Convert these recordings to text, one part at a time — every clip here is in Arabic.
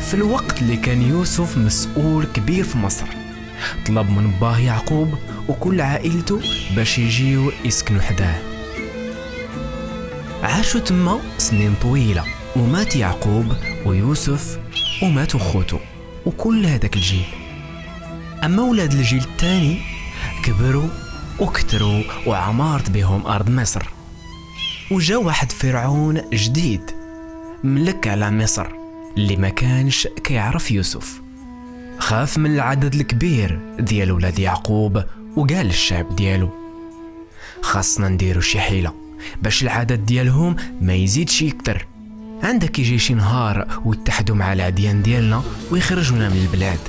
في الوقت اللي كان يوسف مسؤول كبير في مصر، طلب من باه يعقوب وكل عائلته باش يجيو يسكنوا حداه. عاشوا تما سنين طويلة، ومات يعقوب ويوسف وماتوا خوته وكل هذاك الجيل. أما ولاد الجيل الثاني كبروا وكتروا وعمارت بهم أرض مصر، وجا واحد فرعون جديد ملك على مصر اللي ما كانش كيعرف يوسف. خاف من العدد الكبير ديال ولاد يعقوب وقال للشعب ديالو خاصنا نديرو شي حيلة باش العدد ديالهم ما يزيدش يكتر. عندك يجي شي نهار ويتحدوا مع العديان ديالنا ويخرجونا من البلاد.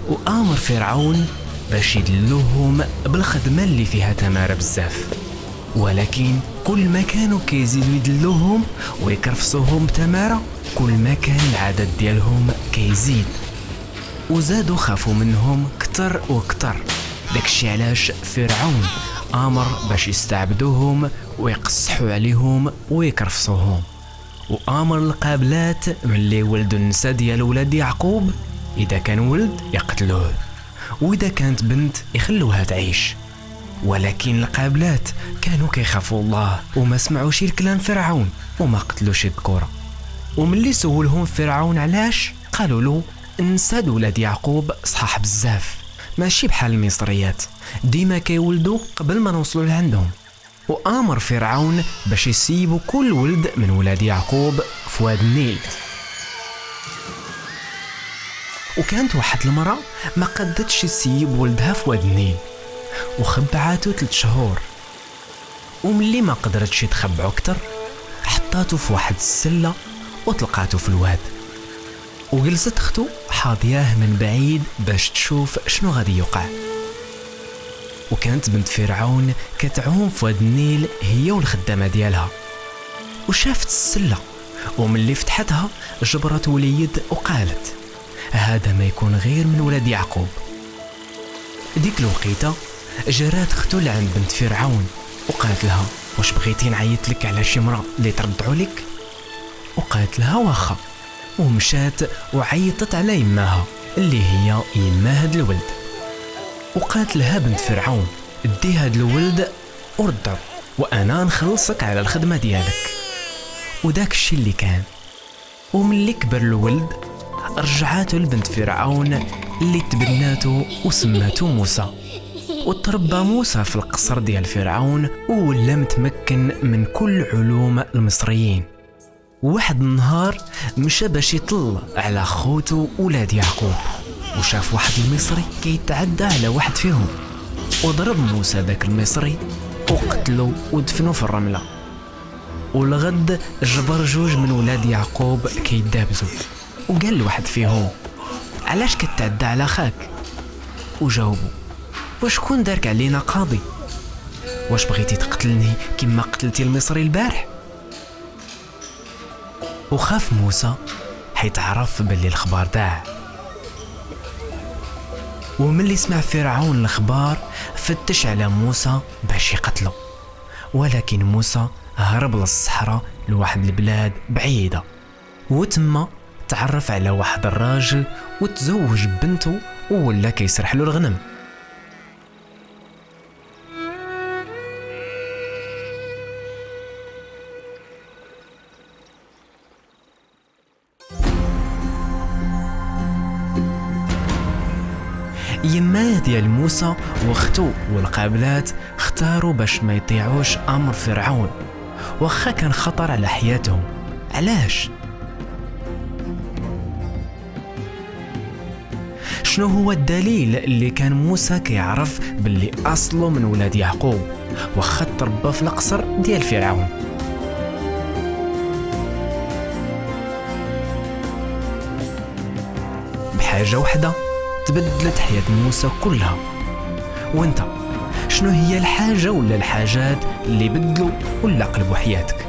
وآمر فرعون باش يدلوهم بالخدمة اللي فيها تمارة بزاف، ولكن كل ما كانوا كيزيدوا يدلوهم ويكرفصوهم بتمارة كل ما كان العدد ديالهم كيزيد، وزادوا خافوا منهم كتر وكتر. داكشي علاش فرعون آمر باش يستعبدوهم ويقصحوا عليهم ويكرفصوهم. وآمر القابلات من اللي ولدوا النساء ديال ولاد يعقوب إذا كان ولد يقتلوه، وإذا كانت بنت يخلوها تعيش. ولكن القابلات كانوا كيخافوا الله وما سمعوش الكلام فرعون وما قتلوش الذكورة. وملي سولهم فرعون علاش قالوا له النساء ولاد يعقوب صحاح بزاف، ماشي بحال المصريات ديما كيولدوا قبل ما نوصلوا لعندهم. وآمر فرعون باش يسيبوا كل ولد من ولاد يعقوب في واد النيل. وكانت واحد المرأة ما قدتش تسيب ولدها في واد النيل وخبعاتو 3 شهور، وملي ما قدرتش تخبعو اكتر حطاتو في واحد السلة وطلقاتو في الواد. وجلست اختو حاضياه من بعيد باش تشوف شنو غادي يوقع. وكانت بنت فرعون كتعوم في واد النيل هي والخدامة ديالها، وشافت السلة وملي فتحتها جبرت وليد وقالت هذا ما يكون غير من ولاد يعقوب. ديك الوقيته جرات اختو لعند بنت فرعون وقالت لها واش بغيتي نعيط لك على شي مرأة اللي ترضعوا لك؟ وقالت لها واخا، ومشات وعيطت على يماها اللي هي يما هاد الولد. وقالت لها بنت فرعون ادي هاد الولد وردعو وانا نخلصك على الخدمة ديالك. وداك الشي اللي كان. وملي كبر الولد رجعاتو لبنت فرعون اللي تبناتو وسماتو موسى. وتربى موسى في القصر ديال فرعون وولا متمكن من كل علوم المصريين. وواحد النهار مشى باش يطل على خوتو ولاد يعقوب، وشاف واحد المصري كيتعدى على واحد فيهم، وضرب موسى داك المصري وقتلو ودفنو في الرملة. والغد جبر 2 من ولاد يعقوب كيدابزو، وقال لواحد فيهم علاش كتعدى على خاك؟ وجاوبوا وشكون دارك علينا قاضي؟ واش بغيتي تقتلني كما قتلتي المصري البارح؟ وخاف موسى حيت عرف باللي الخبار داع. وملي سمع فرعون الخبار فتش على موسى باش يقتله، ولكن موسى هرب للصحراء لواحد البلاد بعيدة، وتما تعرف على واحد الراجل وتزوج بنته وولا كيسرح له الغنم. يما ديال موسى واختو والقابلات اختاروا باش ما يطيعوش امر فرعون واخا كان خطر على حياتهم. علاش؟ شنو هو الدليل اللي كان موسى كيعرف باللي اصله من ولاد يعقوب واخا تربى في القصر ديال فرعون؟ بحاجه وحده تبدلت حياة موسى كلها. وانت شنو هي الحاجة ولا الحاجات اللي بدلوا ولا قلبوا حياتك؟